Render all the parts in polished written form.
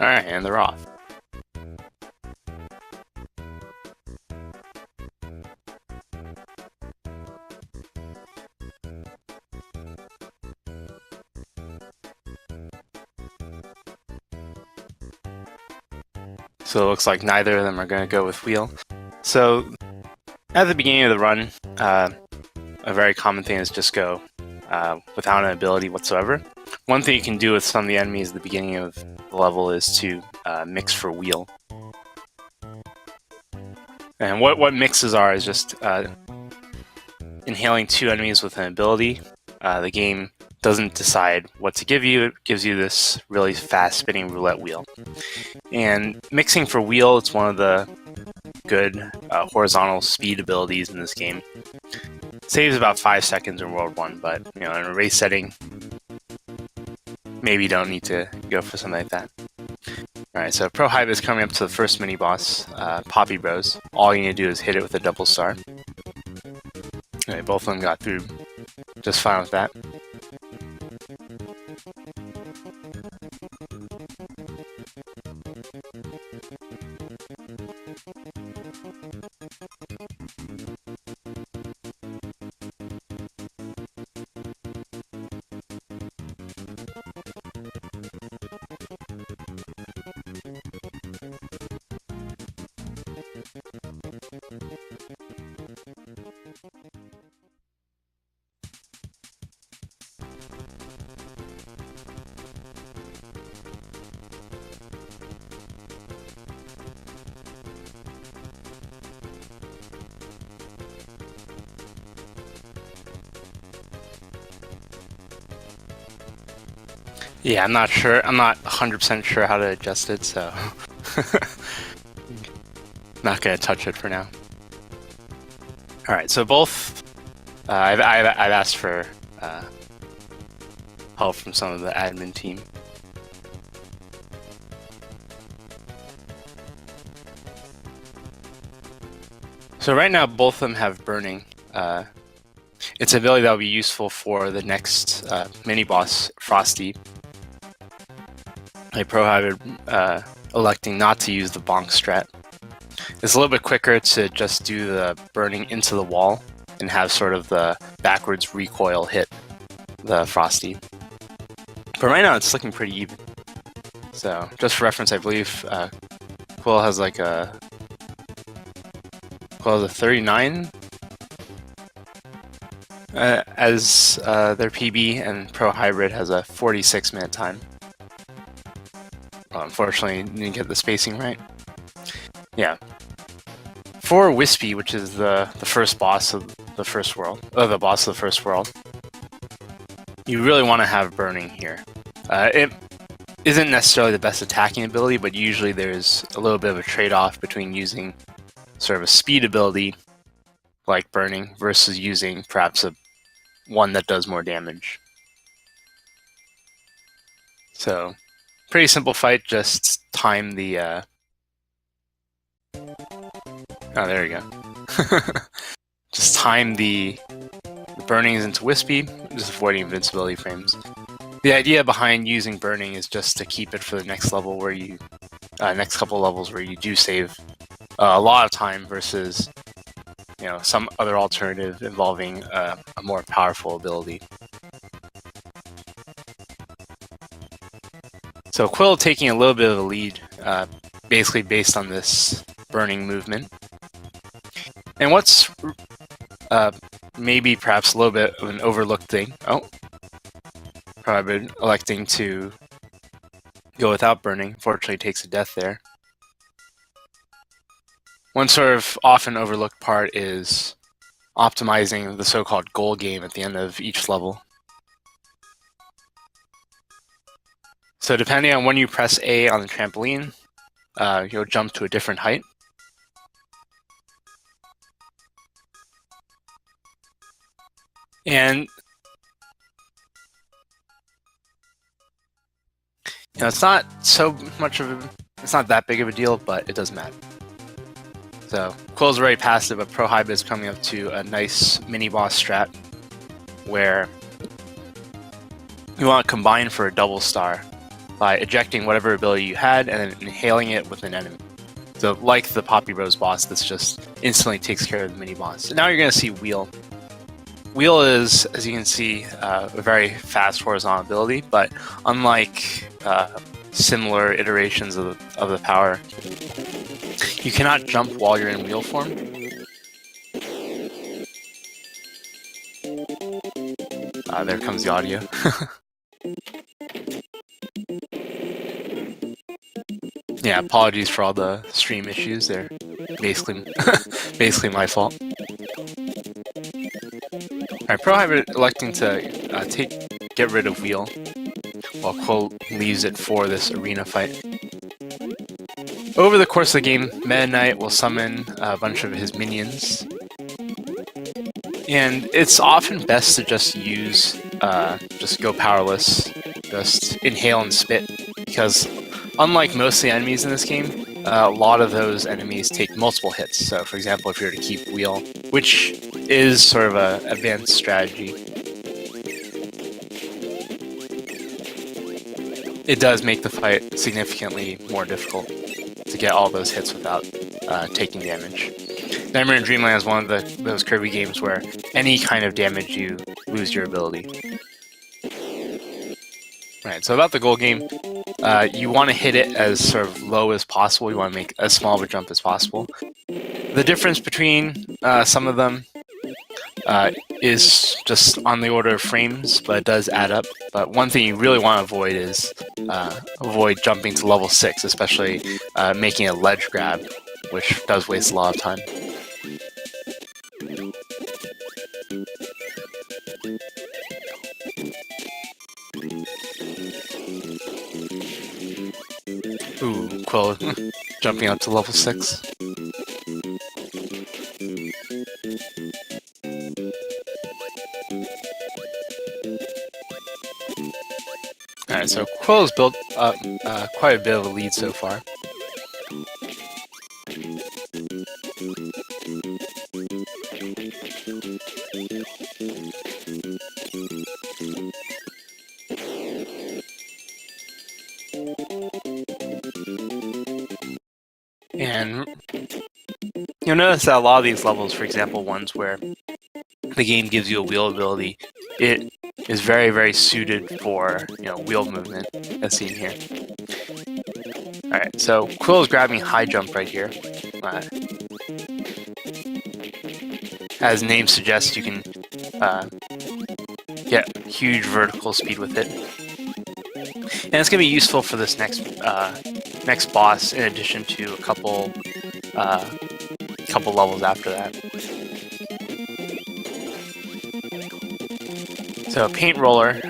Alright, and they're off. So it looks like neither of them are going to go with Quil. So at the beginning of the run, a very common thing is just go without an ability whatsoever. One thing you can do with some of the enemies at the beginning of the level is to mix for wheel. And what mixes are is just inhaling two enemies with an ability. The game doesn't decide what to give you. It gives you this really fast spinning roulette wheel. And mixing for wheel, it's one of the good horizontal speed abilities in this game. It saves about 5 seconds in World 1, but in a race setting, maybe you don't need to go for something like that. Alright, so Pro Hype is coming up to the first mini-boss, Poppy Bros. All you need to do is hit it with a double star. Alright, both of them got through just fine with that. Yeah, I'm not sure. I'm not 100% sure how to adjust it, so not gonna touch it for now. All right, so both I've asked for help from some of the admin team. So right now, both of them have burning. It's an ability that will be useful for the next mini boss, Frosty. I prohibited electing not to use the bonk strat. It's a little bit quicker to just do the burning into the wall and have sort of the backwards recoil hit the Frosty. But right now it's looking pretty even. So just for reference, I believe Quil has like a 39 as their PB, and Pro Hybrid has a 46-minute time. Well, unfortunately, didn't get the spacing right. Yeah. For Wispy, which is the first boss of the first world, the boss of the first world, you really want to have burning here. It isn't necessarily the best attacking ability, but usually there's a little bit of a trade-off between using sort of a speed ability like burning versus using perhaps one that does more damage. So pretty simple fight, just time the oh, there you go. Just time the burnings into Wispy, just avoiding invincibility frames. The idea behind using burning is just to keep it for the next level where you next couple of levels where you do save a lot of time versus some other alternative involving a more powerful ability. So Quil taking a little bit of a lead, basically based on this burning movement. And what's maybe perhaps a little bit of an overlooked thing. Oh, probably electing to go without burning. Fortunately, takes a death there. One sort of often overlooked part is optimizing the so-called goal game at the end of each level. So depending on when you press A on the trampoline, you'll jump to a different height. And it's not so much of it's not that big of a deal, but it does matter. So Quil's already passed it, but Pro Hype is coming up to a nice mini boss strat where you want to combine for a double star. by ejecting whatever ability you had and then inhaling it with an enemy. So like the Poppy Rose boss, this just instantly takes care of the mini boss. So now you're going to see Wheel. Wheel is, as you can see, a very fast horizontal ability, but unlike similar iterations of the power, you cannot jump while you're in wheel form. There comes the audio. Yeah, apologies for all the stream issues. They're basically basically my fault. Alright, Pro Hybrid electing to get rid of Wheel, while Quil leaves it for this arena fight. Over the course of the game, Meta Knight will summon a bunch of his minions, and it's often best to just use, just go powerless, just inhale and spit, because unlike most of the enemies in this game, a lot of those enemies take multiple hits. So, for example, if you were to keep Wheel, which is sort of an advanced strategy, it does make the fight significantly more difficult to get all those hits without taking damage. Nightmare in Dreamland is one of those Kirby games where any kind of damage you lose your ability. Right, so about the goal game, you want to hit it as sort of low as possible. You want to make as small of a jump as possible. The difference between some of them is just on the order of frames, but it does add up. But one thing you really want to avoid is avoid jumping to level 6, especially making a ledge grab, which does waste a lot of time. Ooh, Quil jumping up to level 6. Alright, so Quil has built up quite a bit of a lead so far. And you'll notice that a lot of these levels, for example, ones where the game gives you a wheel ability, it is very, very suited for, wheel movement, as seen here. Alright, so Quil is grabbing high jump right here. As the name suggests, you can get huge vertical speed with it. And it's going to be useful for this next boss, in addition to a couple levels after that. So a paint roller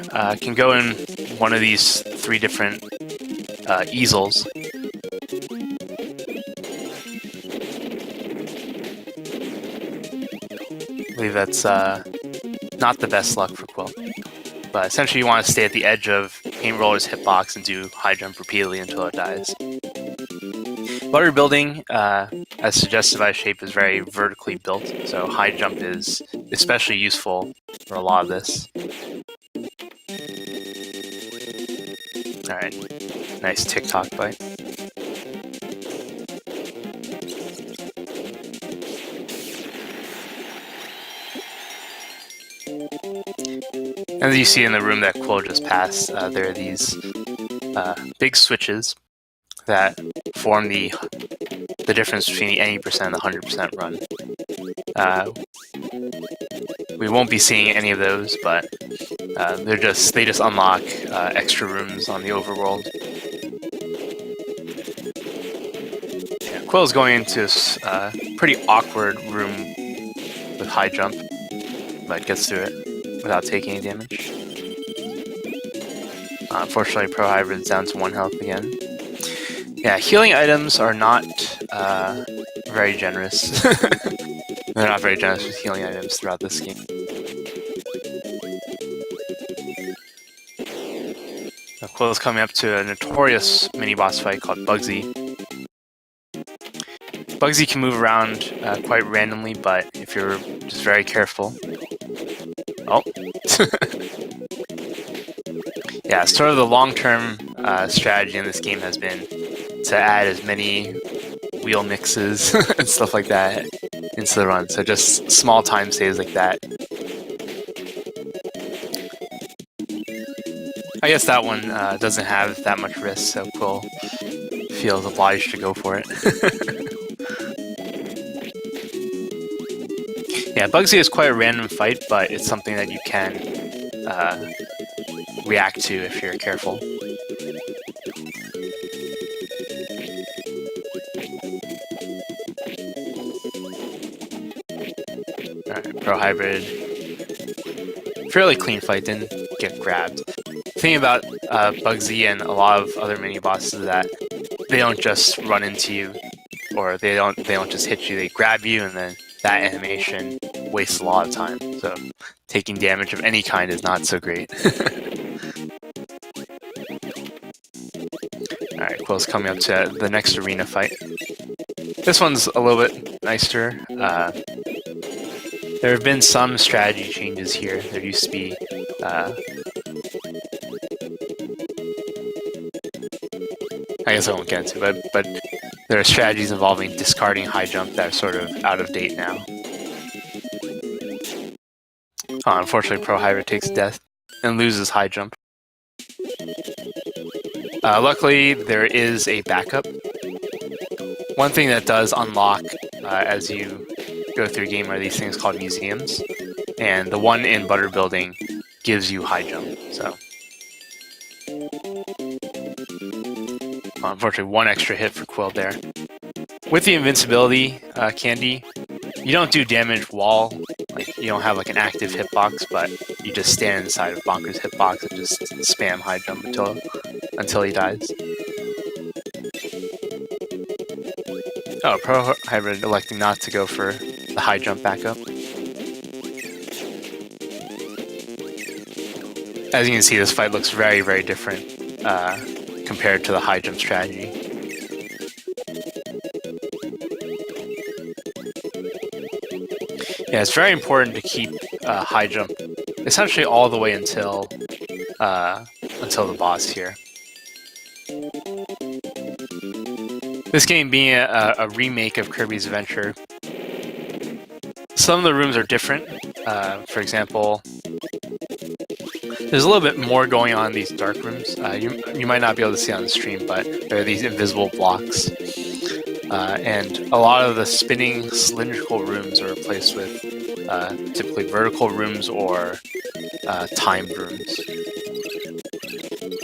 can go in one of these 3 different easels. I believe that's not the best luck for Quil. But essentially you want to stay at the edge of Paint Roller's hitbox and do high jump repeatedly until it dies. Butter building, as suggested by shape, is very vertically built, so high jump is especially useful for a lot of this. Alright, nice TikTok bite. As you see in the room that Quil just passed, there are these big switches that form the difference between the 80% and the 100% run. We won't be seeing any of those, but they just unlock extra rooms on the overworld. Yeah, Quil is going into this pretty awkward room with high jump, but gets through it without taking any damage. Unfortunately, Pro Hybrid's down to 1 health again. Yeah, healing items are not very generous. They're not very generous with healing items throughout this game. Quil is coming up to a notorious mini-boss fight called Bugsy. Bugsy can move around quite randomly, but if you're just very careful... Oh! Yeah, sort of the long-term strategy in this game has been to add as many wheel mixes and stuff like that into the run. So just small time saves like that. I guess that one doesn't have that much risk, so Quil feels obliged to go for it. Yeah, Bugsy is quite a random fight, but it's something that you can react to if you're careful. Alright, Pro Hybrid. Fairly clean fight, didn't get grabbed. The thing about Bugsy and a lot of other mini bosses is that they don't just run into you, or they don't just hit you. They grab you, and then that animation wastes a lot of time. So taking damage of any kind is not so great. Alright, Quil's coming up to the next arena fight. This one's a little bit nicer. There have been some strategy changes here. There used to be I guess I won't get into it, but there are strategies involving discarding high jump that are sort of out of date now. Unfortunately, Pro Hybrid takes death and loses high jump. Luckily, there is a backup. One thing that does unlock as you go through a game are these things called museums, and the one in Butter Building gives you high jump. So, unfortunately, one extra hit for Quil there. With the invincibility candy, you don't do damage while, like, you don't have like an active hitbox, but you just stand inside of Bonker's hitbox and just spam high jump until he dies. Oh, Pro Hybrid electing not to go for the high jump backup. As you can see, this fight looks very, very different compared to the high jump strategy. Yeah, it's very important to keep high jump essentially all the way until the boss here. This game being a remake of Kirby's Adventure, some of the rooms are different. For example, there's a little bit more going on in these dark rooms. You might not be able to see on the stream, but there are these invisible blocks. And a lot of the spinning cylindrical rooms are replaced with typically vertical rooms or timed rooms.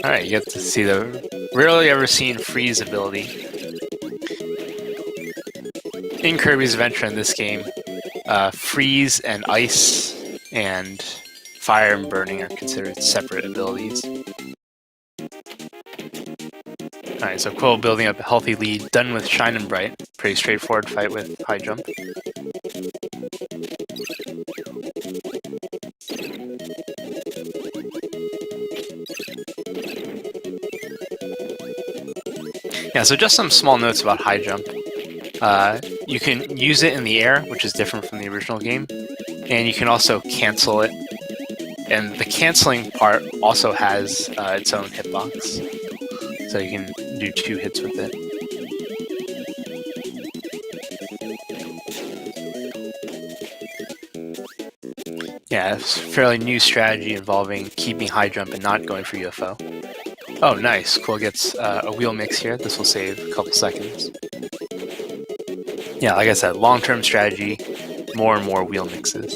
Alright, you get to see the rarely ever seen freeze ability. In Kirby's Adventure in this game, freeze and ice and fire and burning are considered separate abilities. Alright, so Quil building up a healthy lead, done with Shine and Bright. Pretty straightforward fight with high jump. Yeah, so just some small notes about high jump. You can use it in the air, which is different from the original game, and you can also cancel it. And the canceling part also has its own hitbox, so you can do 2 hits with it. Yeah, it's a fairly new strategy involving keeping high jump and not going for UFO. Oh, nice. Quil gets a wheel mix here. This will save a couple seconds. Yeah, like I said, long-term strategy, more and more wheel mixes.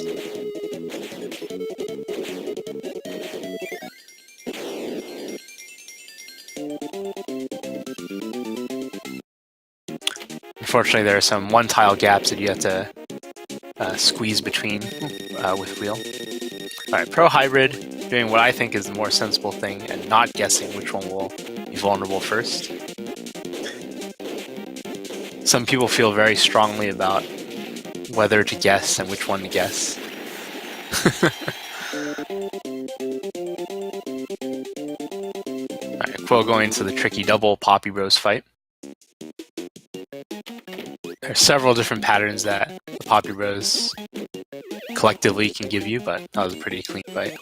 Unfortunately, there are some one-tile gaps that you have to squeeze between with wheel. Alright, Pro Hybrid doing what I think is the more sensible thing and not guessing which one will be vulnerable first. Some people feel very strongly about whether to guess and which one to guess. Alright, Quil going to the tricky double Poppy Rose fight. There are several different patterns that the Poppy Rose collectively can give you, but that was a pretty clean fight.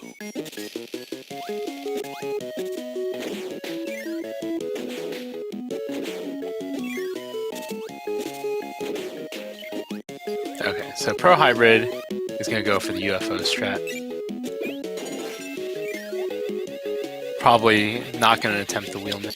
Okay, so Pro Hybrid is going to go for the UFO strat. Probably not going to attempt the wheel mix.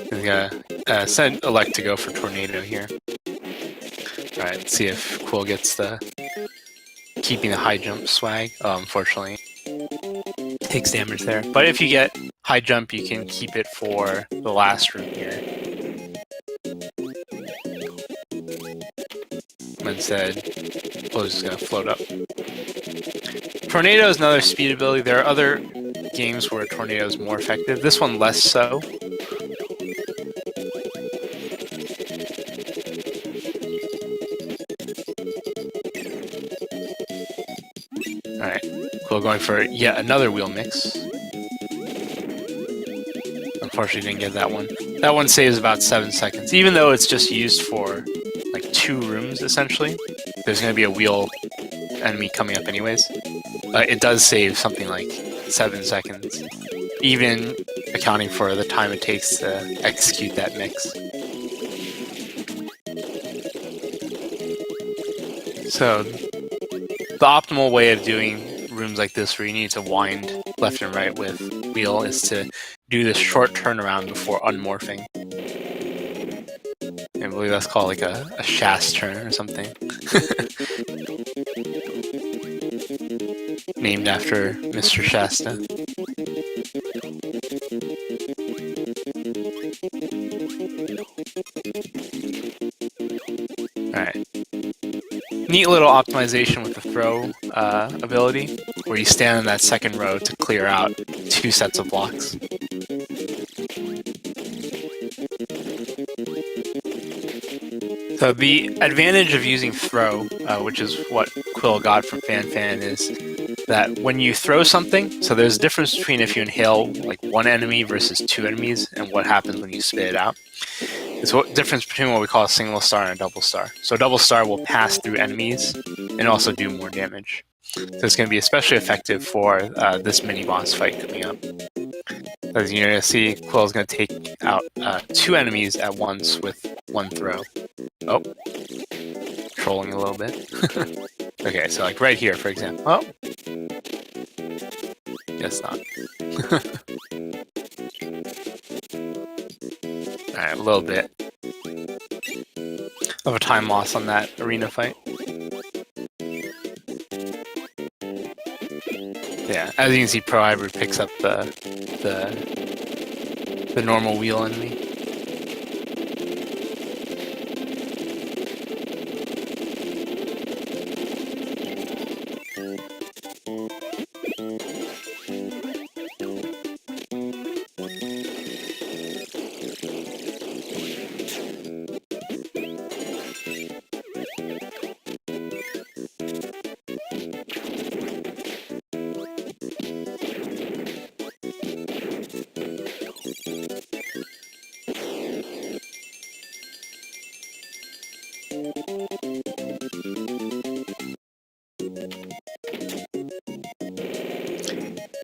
He's gonna elect to go for Tornado here. Alright, let's see if Quil gets the keeping the high jump swag. Oh, unfortunately, takes damage there. But if you get high jump, you can keep it for the last room here. Instead, Quil is just gonna float up. Tornado is another speed ability. There are other games where Tornado is more effective. This one less so. Alright, Quil going for yet another wheel mix. Unfortunately didn't get that one. That one saves about 7 seconds. Even though it's just used for like 2 rooms essentially. There's going to be a wheel enemy coming up anyways. It does save something like 7 seconds. Even accounting for the time it takes to execute that mix. So the optimal way of doing rooms like this where you need to wind left and right with wheel is to do this short turnaround before unmorphing. I believe that's called like a Shast turn or something. Named after Mr. Shasta. Alright. Neat little optimization with the throw ability, where you stand in that second row to clear out 2 sets of blocks. So the advantage of using throw, which is what Quil got from FanFan, is that when you throw something, so there's a difference between if you inhale like 1 enemy versus 2 enemies and what happens when you spit it out. It's what difference between what we call a single star and a double star. So a double star will pass through enemies and also do more damage. So it's going to be especially effective for this mini-boss fight coming up. As you're going to see, Quil is going to take out 2 enemies at once with 1 throw. Oh, trolling a little bit. Okay, so like right here, for example. Oh, guess not. Alright, a little bit of a time loss on that arena fight. Yeah, as you can see, Pro Hybrid picks up the normal wheel enemy.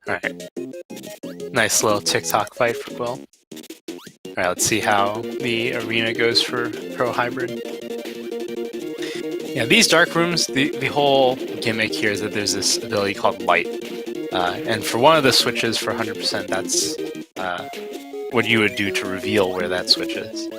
Alright. Nice little TikTok fight for Quil. Alright, let's see how the arena goes for Pro Hybrid. Yeah, these dark rooms, the whole gimmick here is that there's this ability called Light. And for one of the switches for 100%, that's what you would do to reveal where that switch is.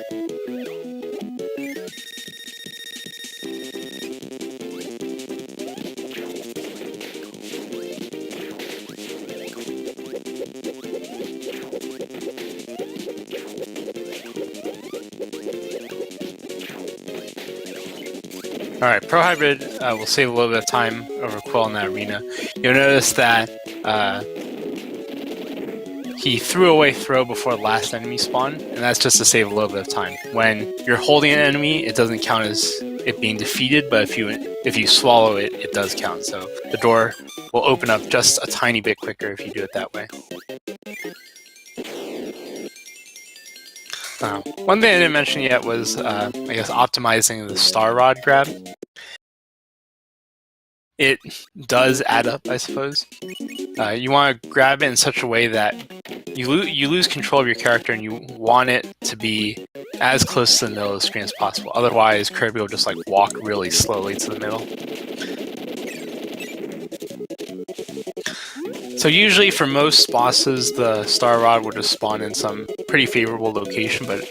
Alright, Pro Hybrid will save a little bit of time over Quil in that arena. You'll notice that he threw away throw before the last enemy spawn, and that's just to save a little bit of time. When you're holding an enemy, it doesn't count as it being defeated, but if you swallow it, it does count. So the door will open up just a tiny bit quicker if you do it that way. One thing I didn't mention yet was, I guess, optimizing the Star Rod grab. it does add up, I suppose. You want to grab it in such a way that you lose control of your character, and you want it to be as close to the middle of the screen as possible. Otherwise, Kirby will just like walk really slowly to the middle. So usually for most bosses, the Star Rod will just spawn in some pretty favorable location, but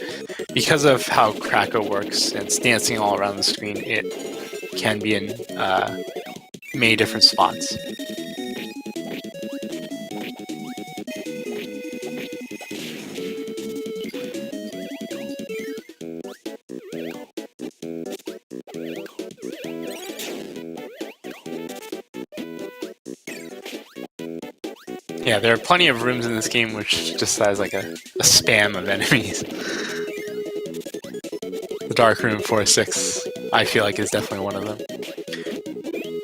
because of how Krako works and it's dancing all around the screen, it can be in many different spots. Yeah, there are plenty of rooms in this game which just has like a spam of enemies. The Dark Room 4-6, I feel like, is definitely one of them.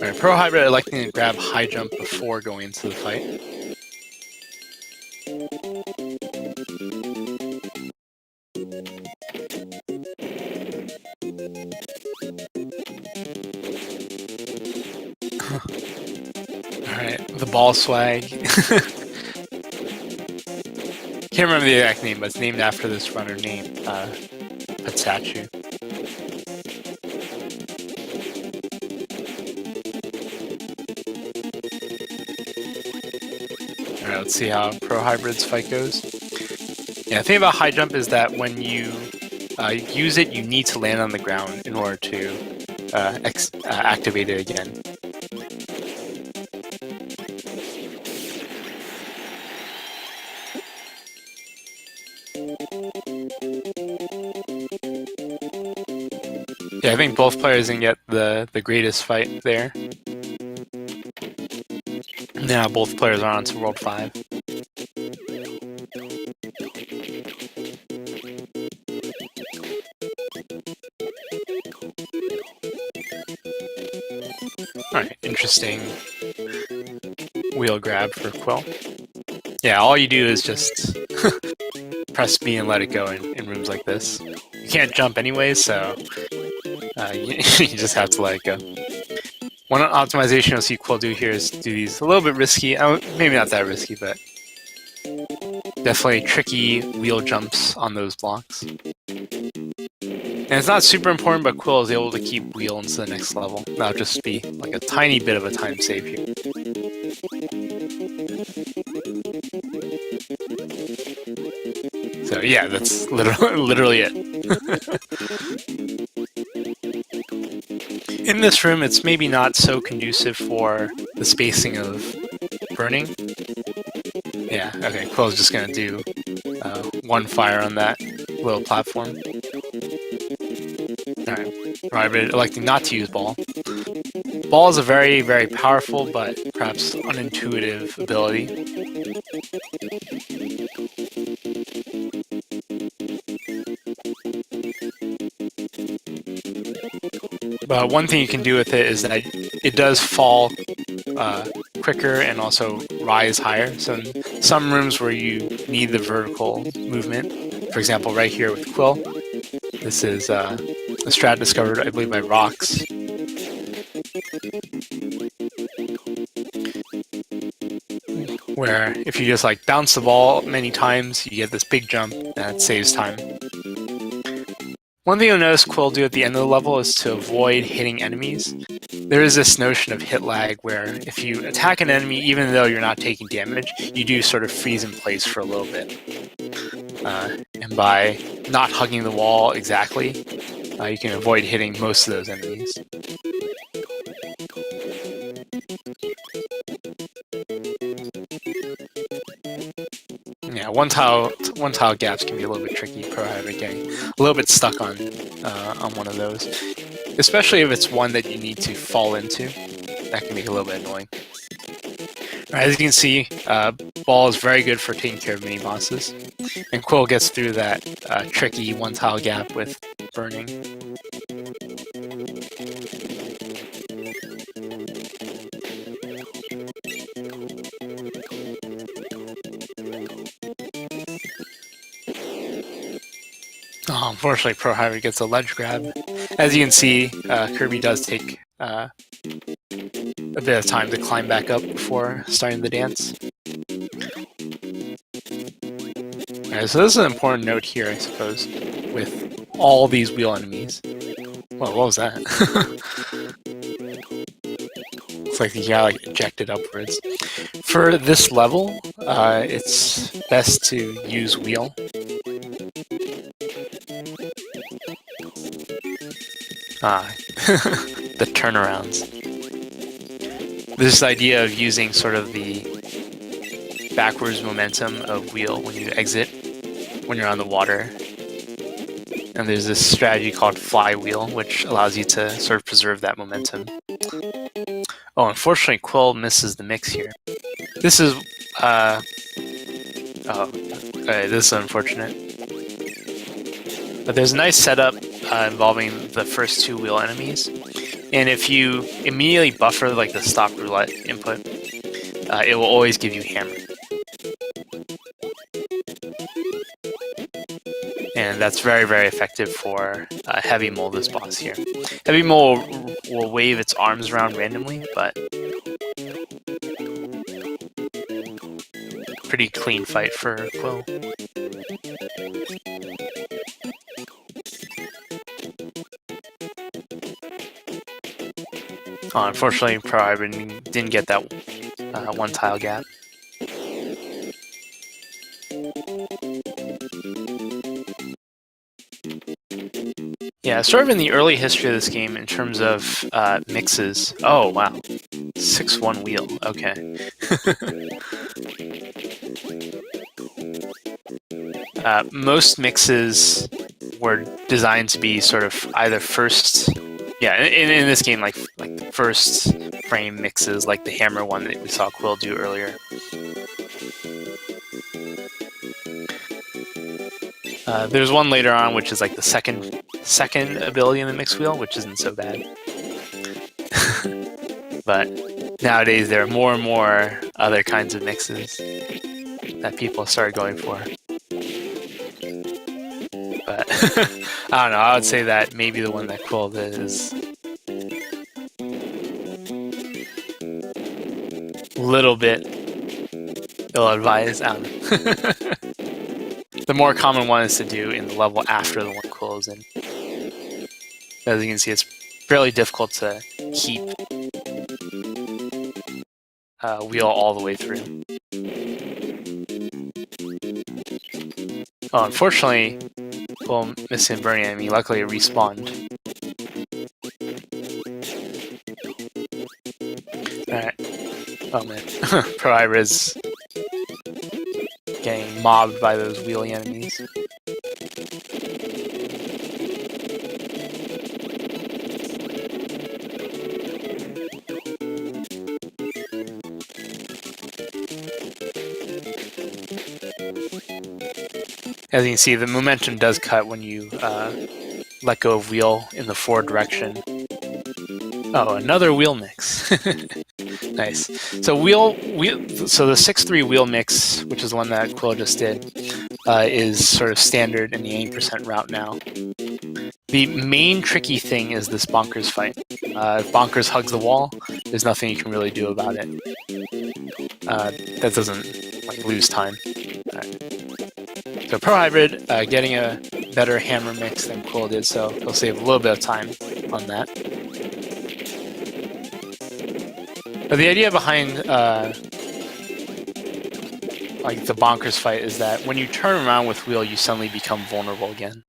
Alright, Pro Hybrid electing to grab high jump before going into the fight. Alright, the ball swag. Can't remember the exact name, but it's named after this runner named Patsachu. Alright, let's see how Pro Hybrid's fight goes. Yeah, the thing about high jump is that when you use it, you need to land on the ground in order to activate it again. Yeah, I think both players can get the greatest fight there. Now both players are on to World 5. Alright, interesting wheel grab for Quil. Yeah, all you do is just press B and let it go in rooms like this. You can't jump anyways, so you just have to let it go. One optimization you'll see Quil do here is do these a little bit risky, maybe not that risky, but definitely tricky wheel jumps on those blocks. And it's not super important, but Quil is able to keep wheel into the next level. That'll just be like a tiny bit of a time save here. So yeah, that's literally it. In this room, it's maybe not so conducive for the spacing of burning. Yeah, okay, Quill's just gonna do one fire on that little platform. Alright, but electing not to use ball. Ball is a very, very powerful but perhaps unintuitive ability. But one thing you can do with it is that it does fall quicker and also rise higher. So in some rooms where you need the vertical movement, for example, right here with Quil, this is a strat discovered, I believe, by Rocks. Where if you just like bounce the ball many times, you get this big jump, and it saves time. One thing you'll notice Quil do at the end of the level is to avoid hitting enemies. There is this notion of hit lag where if you attack an enemy, even though you're not taking damage, you do sort of freeze in place for a little bit. And by not hugging the wall exactly, you can avoid hitting most of those enemies. Yeah, one tile gaps can be a little bit tricky. Pro Hybrid getting a little bit stuck on one of those, especially if it's one that you need to fall into. That can be a little bit annoying. Right, as you can see, ball is very good for taking care of mini bosses, and Quil gets through that tricky one tile gap with burning. Oh, unfortunately, Pro Hybrid gets a ledge grab. As you can see, Kirby does take a a bit of time to climb back up before starting the dance. Alright, so this is an important note here, I suppose, with all these wheel enemies. Whoa, what was that? Looks like he got like ejected upwards. For this level, it's best to use wheel. The turnarounds. This idea of using sort of the backwards momentum of wheel when you exit, when you're on the water. And there's this strategy called flywheel, which allows you to sort of preserve that momentum. Oh, unfortunately, Quil misses the mix here. This is, this is unfortunate. But there's a nice setup involving the first two wheel enemies. And if you immediately buffer like the stop roulette input, it will always give you hammer. And that's very, very effective for Heavy Mole, this boss here. Heavy Mole will wave its arms around randomly, but pretty clean fight for Quil. Oh, unfortunately, Pro Hybrid didn't get that one tile gap. Yeah, sort of in the early history of this game in terms of mixes. Oh, wow. 6-1 wheel. Okay. Most mixes were designed to be sort of either first... Yeah, in this game, like the first frame mixes, like the hammer one that we saw Quil do earlier. There's one later on which is like the second ability in the mix wheel, which isn't so bad. But nowadays there are more and more other kinds of mixes that people start going for. But I don't know, I would say that maybe the one that Quil did is a little bit ill-advised. I don't know. The more common one is to do in the level after the one Quil is in. As you can see, it's fairly difficult to keep wheel all the way through. Oh, unfortunately, Quil missed a burning enemy. Luckily, it respawned. Alright. Oh man. Pro Hybrid's getting mobbed by those wheelie enemies. As you can see, the momentum does cut when you let go of wheel in the forward direction. Oh, another wheel mix. Nice. So so the 6-3 wheel mix, which is the one that Quil just did, is sort of standard in the 80% route now. The main tricky thing is this bonkers fight. If bonkers hugs the wall, there's nothing you can really do about it. That doesn't like lose time. So Pro Hybrid getting a better hammer mix than Quil did, so he'll save a little bit of time on that. But the idea behind like the bonkers fight is that when you turn around with wheel, you suddenly become vulnerable again.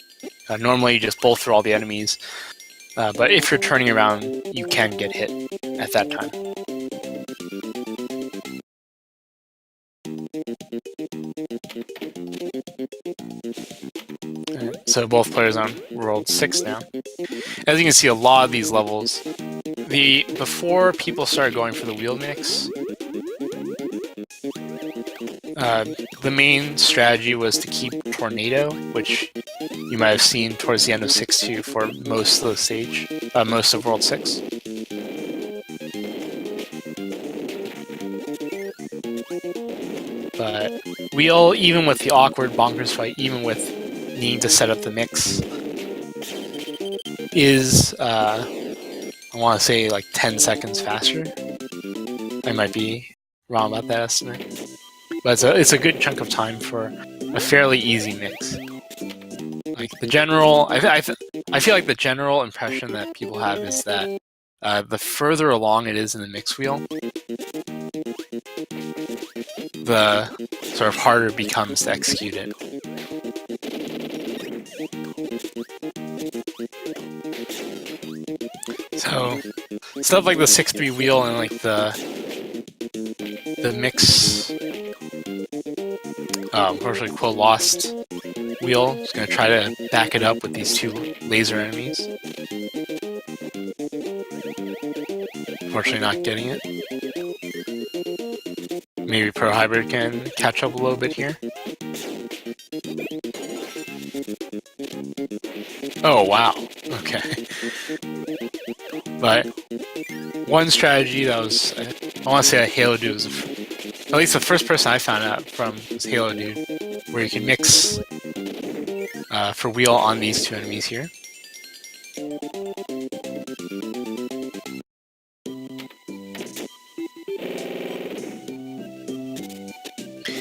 Normally you just bolt through all the enemies, but if you're turning around, you can get hit at that time. So both players on World 6 now. As you can see, a lot of these levels, before people started going for the wheel mix, the main strategy was to keep Tornado, which you might have seen towards the end of 6-2 for most of the stage, most of World 6. But wheel, even with the awkward bonkers fight, even with needing to set up the mix, is I want to say like 10 seconds faster. I might be wrong about that estimate. But it's a good chunk of time for a fairly easy mix. Like the general, I feel like the general impression that people have is that the further along it is in the mix wheel, the sort of harder it becomes to execute it. So stuff like the 6-3 wheel and like the mix. Unfortunately, Quil lost wheel. He's gonna try to back it up with these two laser enemies. Unfortunately, not getting it. Maybe Pro Hybrid can catch up a little bit here. Oh wow. Okay. But one strategy that was, I want to say a Halo Dude was, at least the first person I found out from was Halo Dude, where you can mix for wheel on these two enemies here.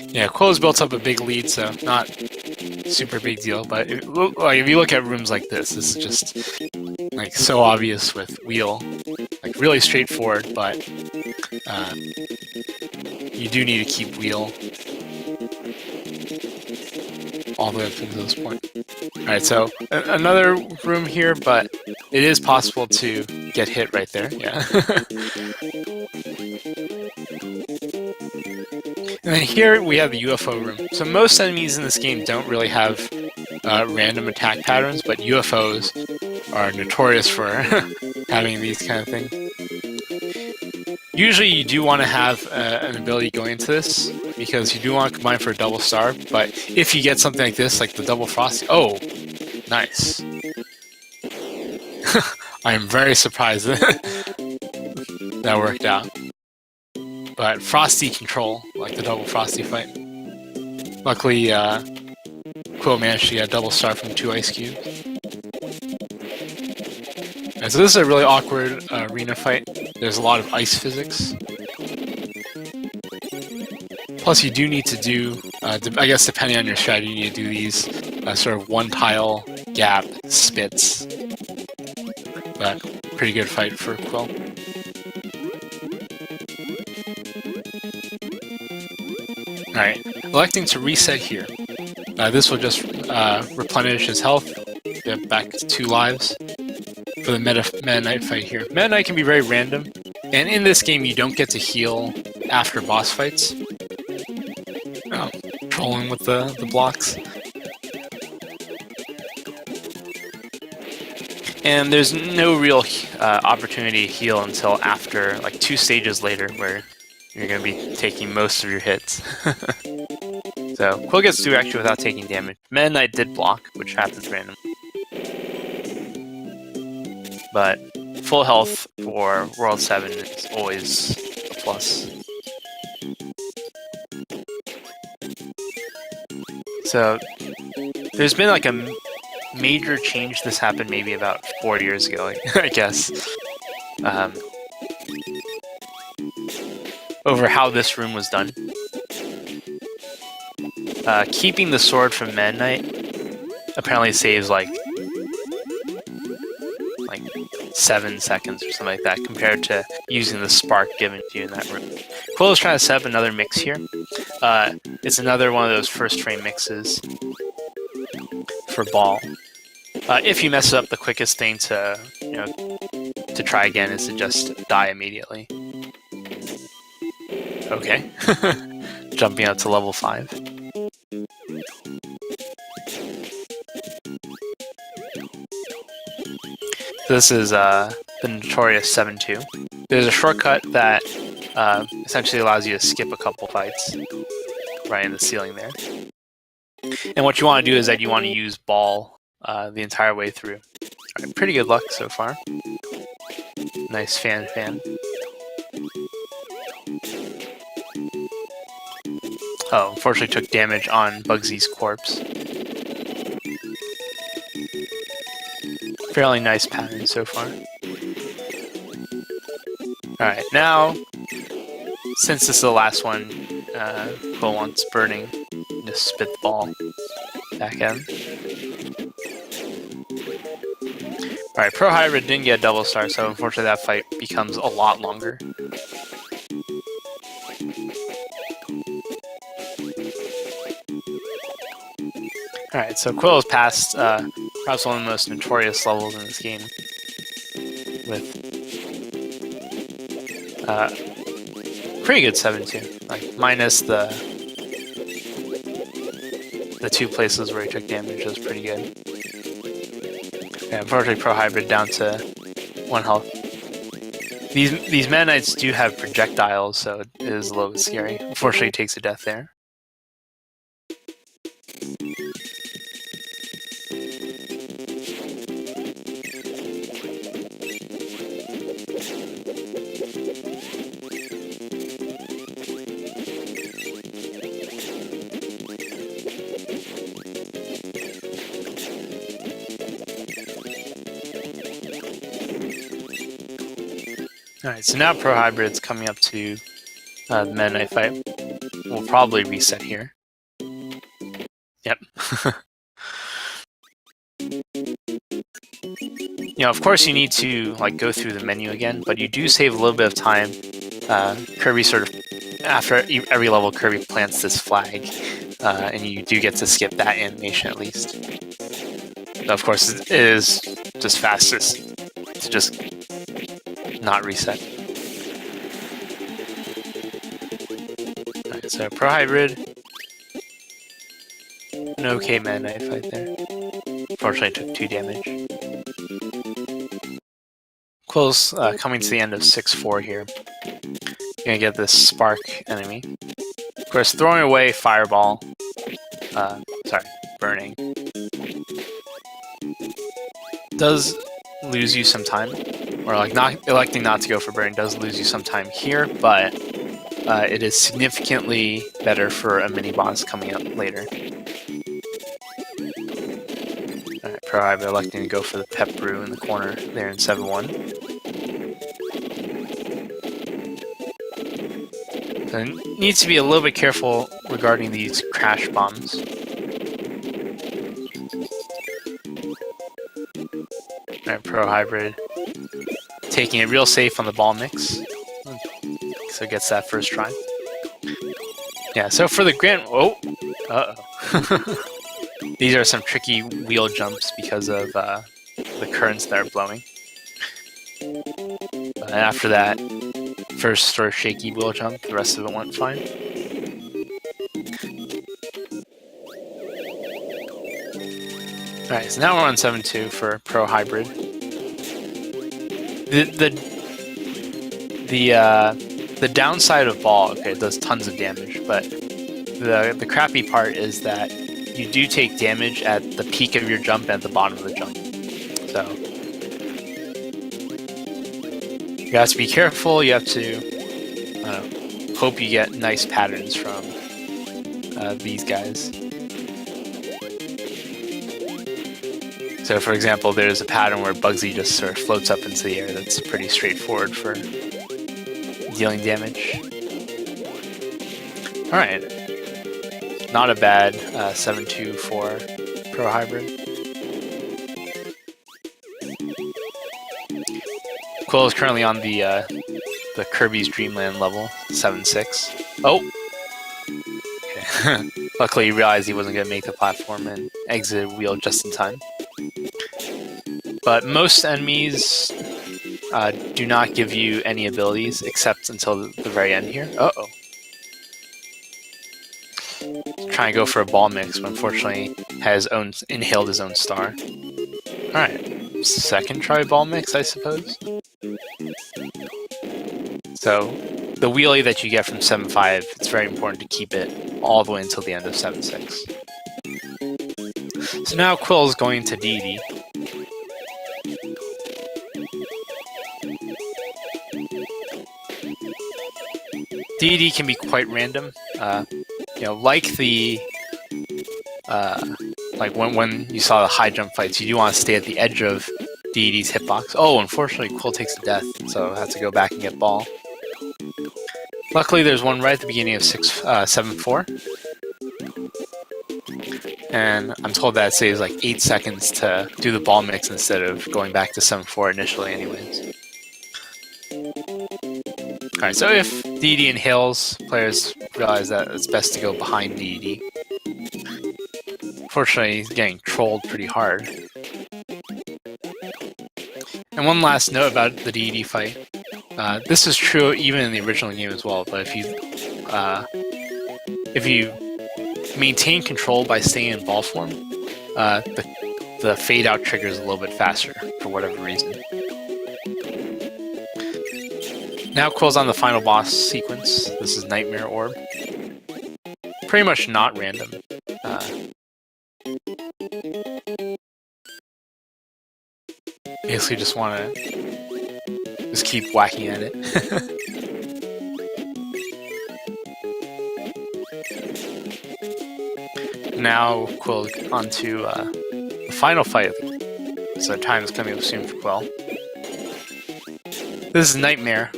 Yeah, Quil's built up a big lead, so not super big deal. But if you look at rooms like this is just like so obvious with wheel, like really straightforward. But you do need to keep wheel all the way up to this point. All right, so another room here, but it is possible to get hit right there. Yeah. And then here we have the UFO room. So most enemies in this game don't really have random attack patterns, but UFOs are notorious for having these kind of things. Usually you do want to have an ability going into this, because you do want to combine for a double star, but if you get something like this, like the double frosty, oh, nice. I am very surprised that worked out. But Frosty control, like the double Frosty fight. Luckily, Quil managed to get a double star from 2 ice cubes. And so this is a really awkward arena fight. There's a lot of ice physics. Plus you do need to do, I guess depending on your strategy, you need to do these sort of one tile gap spits. But pretty good fight for Quil. Alright, electing to reset here. This will just replenish his health, get back to 2 lives for the Meta Knight fight here. Meta Knight can be very random, and in this game you don't get to heal after boss fights. Oh, trolling with the blocks. And there's no real opportunity to heal until after, like 2 stages later, where you're going to be taking most of your hits. So, Quil gets through actually without taking damage. Meta Knight did block, which happens random. But full health for World 7 is always a plus. So, there's been like a major change. This happened maybe about 4 years ago, I guess. Over how this room was done. Keeping the sword from Meta Knight apparently saves like 7 seconds or something like that, compared to using the spark given to you in that room. Quil is trying to set up another mix here. It's another one of those first frame mixes for ball. If you mess it up, the quickest thing to to try again is to just die immediately. Okay. Jumping up to level 5. This is the notorious 7-2. There's a shortcut that essentially allows you to skip a couple fights right in the ceiling there. And what you want to do is that you want to use ball the entire way through. Right, pretty good luck so far. Nice fan. Oh, unfortunately took damage on Bugsy's corpse. Fairly nice pattern so far. Alright, now since this is the last one, Quil wants burning. Just spit the ball back in. Alright, Pro Hybrid didn't get a double star, so unfortunately that fight becomes a lot longer. Alright, so Quil has passed perhaps one of the most notorious levels in this game, with pretty good 7-2, like minus the two places where he took damage was pretty good. Yeah, unfortunately, Pro Hybrid down to 1 health. These Meta Knights do have projectiles, so it is a little bit scary. Unfortunately, he takes a death there. Alright, so now Pro Hybrid's coming up to the Meta Knight fight. We'll probably reset here. Yep. You know, of course you need to like go through the menu again, but you do save a little bit of time. Kirby sort of, after every level, Kirby plants this flag, and you do get to skip that animation at least. But of course, it is just fastest to just not reset. Alright, so Pro Hybrid. An okay Meta Knight fight there. Unfortunately, I took 2 damage. Quil's coming to the end of 6-4 here. You're gonna get this Spark enemy. Of course, throwing away Fireball. Sorry, Burning. Does lose you some time. Or like electing not to go for Burning does lose you some time here, but it is significantly better for a mini-boss coming up later. Alright, Pro Hybrid electing to go for the Pep Brew in the corner there in 7-1. So needs to be a little bit careful regarding these crash bombs. Alright, Pro Hybrid taking it real safe on the ball mix. So it gets that first try. Yeah, so for the grand... Oh! Uh-oh. These are some tricky wheel jumps because of the currents that are blowing. But after that first sort of shaky wheel jump, the rest of it went fine. Alright, so now we're on 7-2 for Pro Hybrid. The downside of ball, okay, it does tons of damage, but the crappy part is that you do take damage at the peak of your jump and at the bottom of the jump. So you have to be careful. You have to hope you get nice patterns from these guys. So, for example, there's a pattern where Bugsy just sort of floats up into the air. That's pretty straightforward for dealing damage. Alright. Not a bad 7-2 for Pro Hybrid. Quil is currently on the Kirby's Dreamland level, 7-6. Oh! Okay. Luckily he realized he wasn't going to make the platform and exited wheel just in time. But most enemies do not give you any abilities except until the very end here. Uh-oh. Trying to go for a ball mix, but unfortunately has inhaled his own star. Alright. Second try ball mix, I suppose? So, the wheelie that you get from 7-5, it's very important to keep it all the way until the end of 7-6. So now Quil is going to DD. DD can be quite random. You know, like the like when you saw the high jump fights, you do want to stay at the edge of DD's hitbox. Oh, unfortunately, Quil takes a death, so I have to go back and get ball. Luckily, there's one right at the beginning of 7-4. And I'm told that it saves like 8 seconds to do the ball mix instead of going back to 7-4 initially anyways. Alright, so if DED inhales, players realize that it's best to go behind DED. Fortunately, he's getting trolled pretty hard. And one last note about the DED fight. This is true even in the original game as well, but if you maintain control by staying in ball form, the fade out triggers a little bit faster for whatever reason. Now Quill's on the final boss sequence. This is Nightmare Orb. Pretty much not random. Basically just want to keep whacking at it. Now Quil onto the final fight. So time is coming up soon for Quil. This is Nightmare.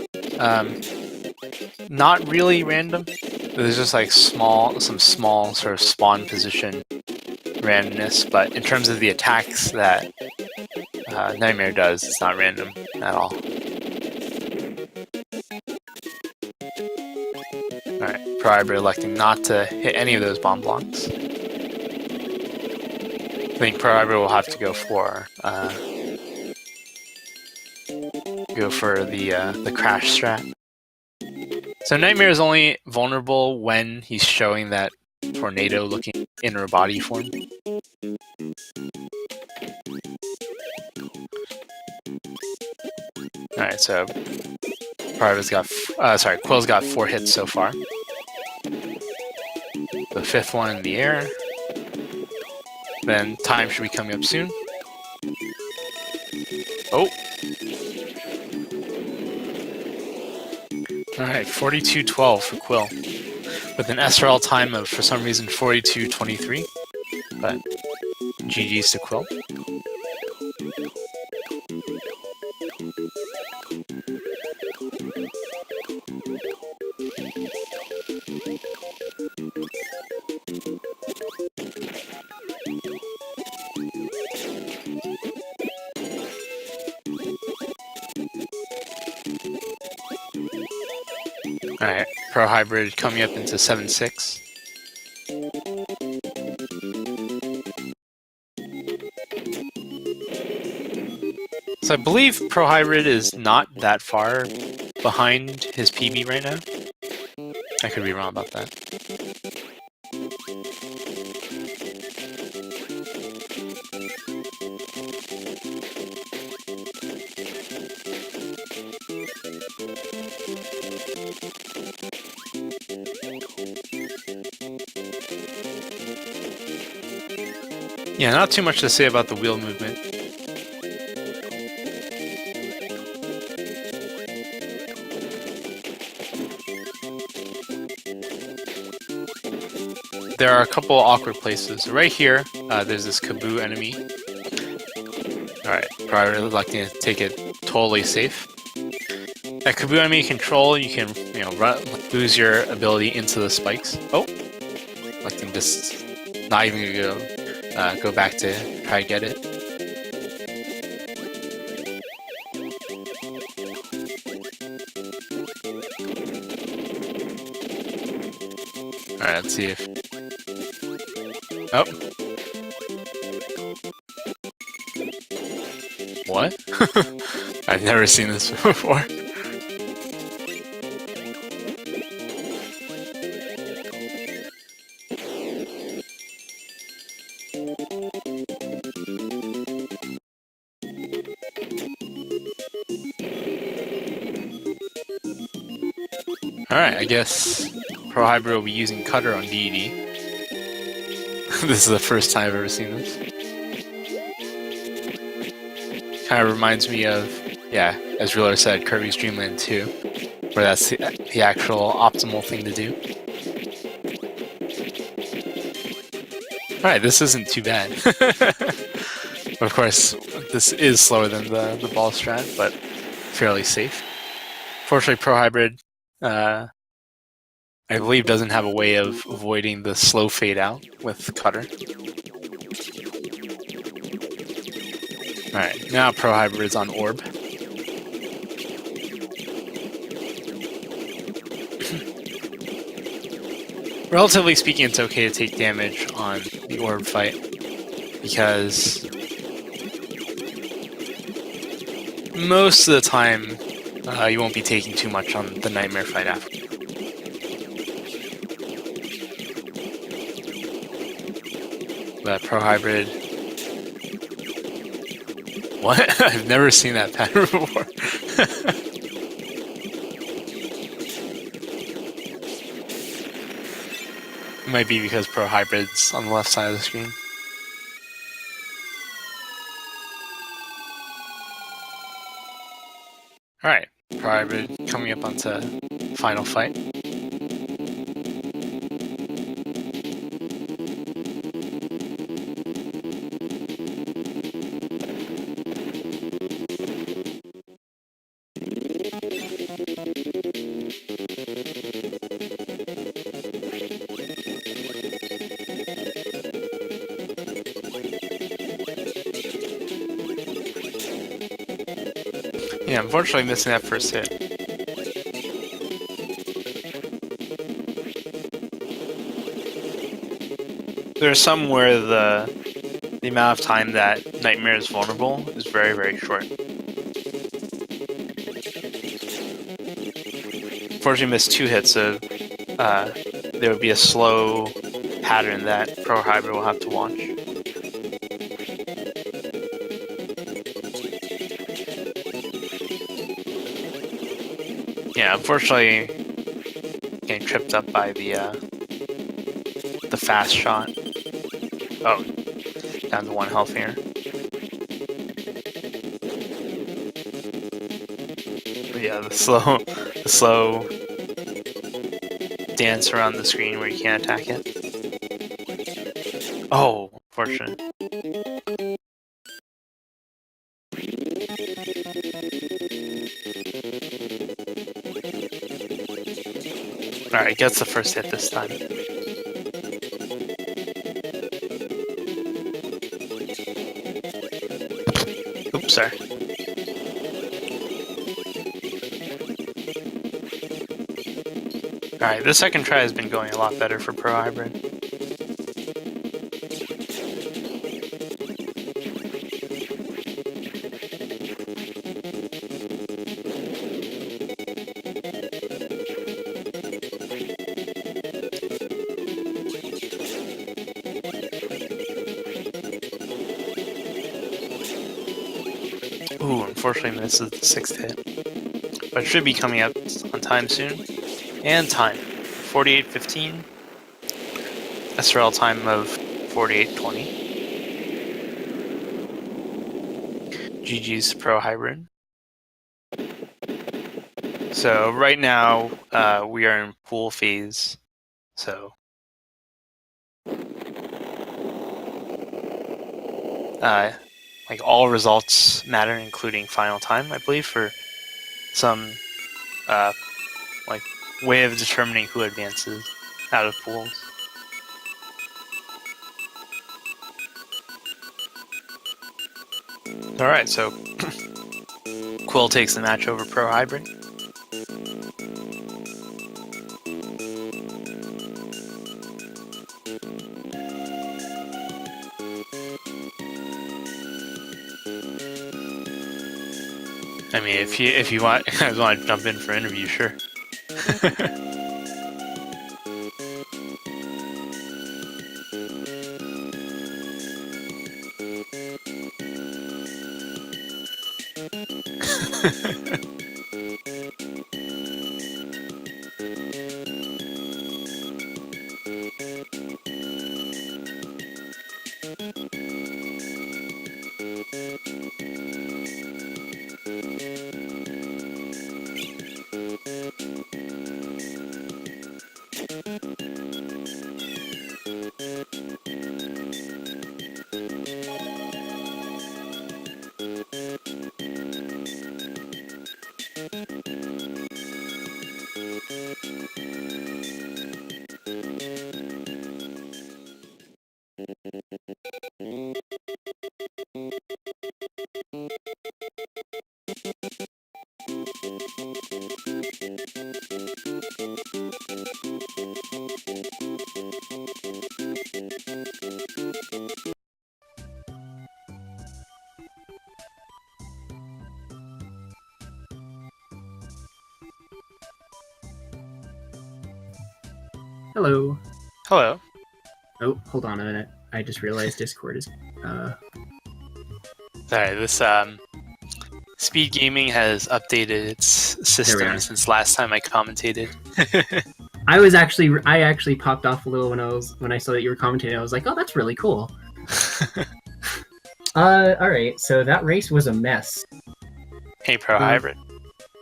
Not really random. There's just like some small sort of spawn position randomness, but in terms of the attacks that Nightmare does, it's not random at all. Alright, Pro Hybrid electing not to hit any of those bomb blocks. I think Pro Hybrid will have to go for the crash strat. So Nightmare is only vulnerable when he's showing that tornado looking inner body form. Alright, so Quil's got 4 hits so far. The 5th one in the air. Then time should be coming up soon. Oh! Alright, 42-12 for Quil. With an SRL time of, for some reason, 42-23. But GG's to Quil. Alright, Pro Hybrid coming up into 7-6. So I believe Pro Hybrid is not that far behind his PB right now. I could be wrong about that. Yeah, not too much to say about the wheel movement. There are a couple awkward places. Right here, there's this Kaboo enemy. Alright, probably electing to take it totally safe. At Kaboo enemy control, you can, lose your ability into the spikes. Oh! Electing just not even gonna go back to try to get it. Alright, let's see if... Oh! What? I've never seen this before. Alright, I guess Pro Hybrid will be using Cutter on DED. This is the first time I've ever seen this. Kind of reminds me of, yeah, as Ruler said, Kirby's Dream Land 2, where that's the actual optimal thing to do. Alright, this isn't too bad. Of course, this is slower than the ball strat, but fairly safe. Fortunately, Pro Hybrid I believe doesn't have a way of avoiding the slow fade out with Cutter. Alright, now Pro Hybrid's on Orb. Relatively speaking, it's okay to take damage on the Orb fight, because most of the time you won't be taking too much on the Nightmare fight after. But Pro Hybrid... What? I've never seen that pattern before. It might be because Pro Hybrid's on the left side of the screen. Alright, Pro Hybrid coming up onto final fight. Yeah, unfortunately missing that first hit. There are some where the amount of time that Nightmare is vulnerable is very, very short. Unfortunately missed 2 hits, so there would be a slow pattern that Pro Hybrid will have to watch. Yeah, unfortunately, getting tripped up by the fast shot. Oh, down to 1 health here. But yeah, the slow dance around the screen where you can't attack it. Oh, unfortunate. Alright, gets the first hit this time. Oops, sorry. Alright, the second try has been going a lot better for Pro Hybrid. Ooh, unfortunately misses the 6th hit. But it should be coming up on time soon. And time. 48:15. SRL time of 48:20. GG's Pro Hybrid. So right now we are in pool phase. So like all results matter, including final time, I believe, for some like way of determining who advances out of pools. Alright, so Quil takes the match over Pro Hybrid. I mean, if you want, you guys want to jump in for an interview, sure. Hello. Hello. Oh, hold on a minute. I just realized Discord is. Sorry, this SpeedGaming has updated its system since last time I commentated. I actually popped off a little when I saw that you were commentating. I was like, oh, that's really cool. All right. So that race was a mess. Hey, Pro Hybrid.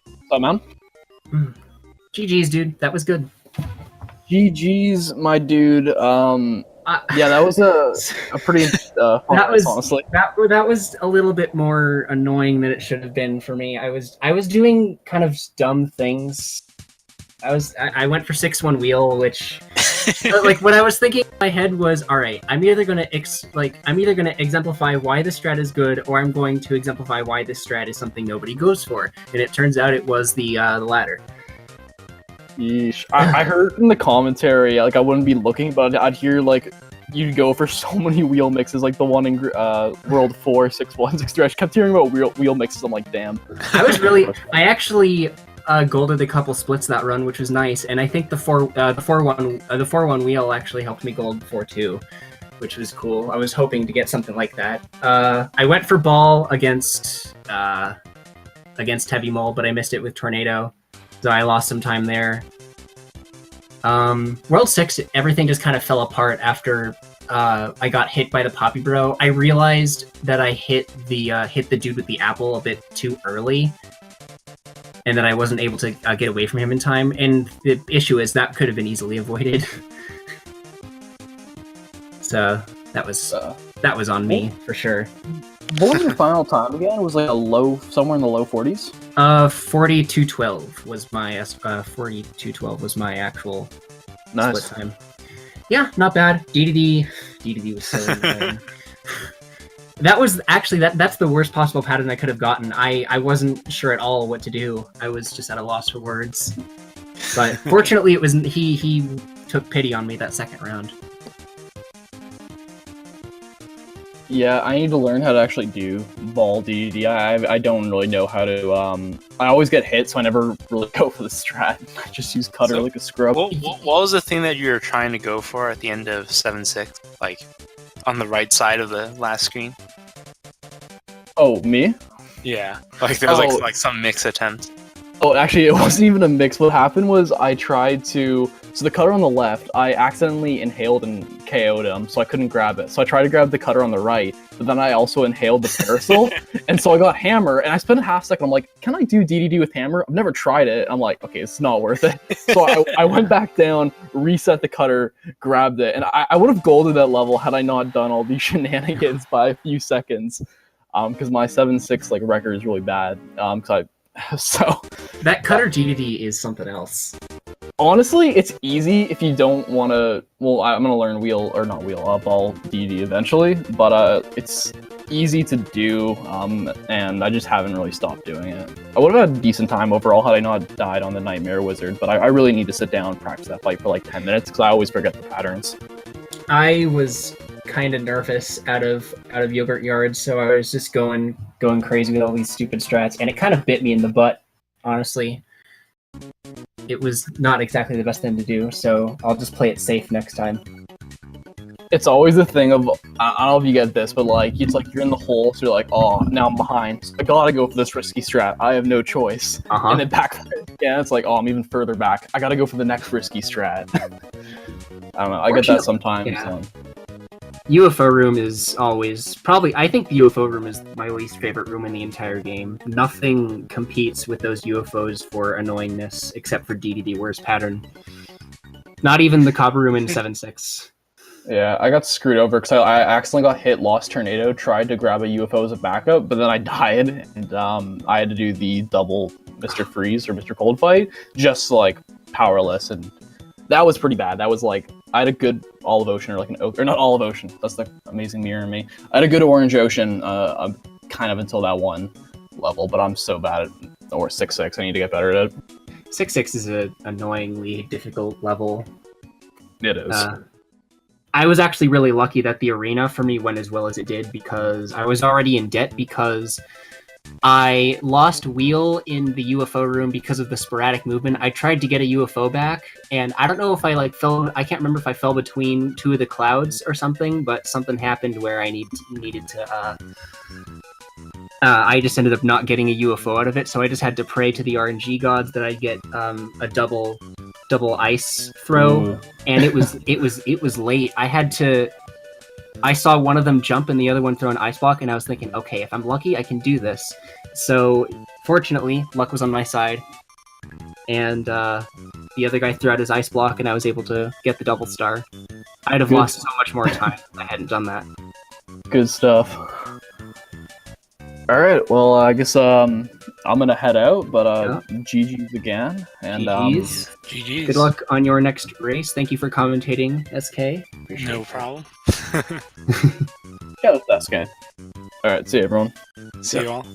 What's up, man? GG's, dude. That was good. GG's, my dude. Yeah, that was a pretty fun race, honestly. That was a little bit more annoying than it should have been for me. I was doing kind of dumb things. I went for 6-1 wheel, which like what I was thinking in my head was, all right, I'm either gonna exemplify why this strat is good, or I'm going to exemplify why this strat is something nobody goes for. And it turns out it was the latter. Yeesh. I heard in the commentary, like I wouldn't be looking, but I'd hear like you'd go for so many wheel mixes, like the one in World 4, 6-1, 6-3. I kept hearing about wheel mixes. I'm like, damn. I actually golded a couple splits that run, which was nice, and I think the 4-1 wheel actually helped me gold 4-2, which was cool. I was hoping to get something like that. I went for ball against Heavy Mole, but I missed it with Tornado. So I lost some time there. World 6, everything just kind of fell apart after I got hit by the Poppy Bro. I realized that I hit the dude with the apple a bit too early, and that I wasn't able to get away from him in time. And the issue is that could have been easily avoided. So that was on me for sure. What was your final time again? It was like somewhere in the low 40s. 42:12 was my 42:12 was my actual Nice. split time. Yeah, not bad. DDD was so annoying. That was actually that's the worst possible pattern I could have gotten. I wasn't sure at all what to do. I was just at a loss for words. But fortunately, it was he took pity on me that second round. Yeah, I need to learn how to actually do ball DDD. I don't really know how to. I always get hit, so I never really go for the strat. I just use cutter like a scrub. What was the thing that you were trying to go for at the end of 7-6? Like, on the right side of the last screen? Oh, me? Yeah. Like, there was like some mix attempt. Oh, actually, it wasn't even a mix. What happened was I tried to... So the cutter on the left, I accidentally inhaled and KO'd him, so I couldn't grab it. So I tried to grab the cutter on the right, but then I also inhaled the parasol, and so I got hammer, and I spent a half second, I'm like, can I do DDD with hammer? I've never tried it. I'm like, okay, it's not worth it. So I went back down, reset the cutter, grabbed it, and I would have golded that level had I not done all these shenanigans by a few seconds, because my 7-6 like record is really bad. So that cutter DDD is something else. Honestly, it's easy if you don't want to. Well, I'm gonna learn ball DD eventually, but it's easy to do, and I just haven't really stopped doing it. I would have had a decent time overall had I not died on the Nightmare Wizard, but I really need to sit down and practice that fight for like 10 minutes because I always forget the patterns. I was kind of nervous out of Yogurt Yard, so I was just going crazy with all these stupid strats, and it kind of bit me in the butt, honestly. It was not exactly the best thing to do, so I'll just play it safe next time. It's always the thing of, I don't know if you get this, but like, it's like you're in the hole, so you're like, oh, now I'm behind. So I gotta go for this risky strat. I have no choice. And then backfire. Yeah, it's like, oh, I'm even further back. I gotta go for the next risky strat. I don't know, I get that sometimes. Yeah. UFO room is always I think the UFO room is my least favorite room in the entire game. Nothing competes with those UFOs for annoyingness except for DDD worst pattern. Not even the Cobra room in 7-6. Yeah, I got screwed over because I accidentally got hit, lost Tornado, tried to grab a UFO as a backup, but then I died, and I had to do the double Mr. Freeze or Mr. Cold fight, just like powerless, and that was pretty bad. That was like, I had a good olive ocean, or like or not olive ocean, that's the amazing mirror in me. I had a good orange ocean kind of until that one level, but I'm so bad at, or 6-6, I need to get better at it. 6-6 is an annoyingly difficult level. It is. I was actually really lucky that the arena for me went as well as it did because I was already in debt because I lost Wheel in the UFO room because of the sporadic movement. I tried to get a UFO back, and I don't know if I like fell. I can't remember if I fell between two of the clouds or something, but something happened where I needed to. I just ended up not getting a UFO out of it, so I just had to pray to the RNG gods that I'd get a double ice throw, Ooh. and it was late. I saw one of them jump and the other one throw an ice block, and I was thinking, okay, if I'm lucky, I can do this. So, fortunately, luck was on my side, and the other guy threw out his ice block, and I was able to get the double star. I'd have Good. lost so much more time if I hadn't done that. Good stuff. All right, well, I guess I'm gonna head out, but GG's again, and GG's. GG's. Good luck on your next race. Thank you for commentating, SK. No problem. yeah, that's good. All right, see you, everyone. See you all.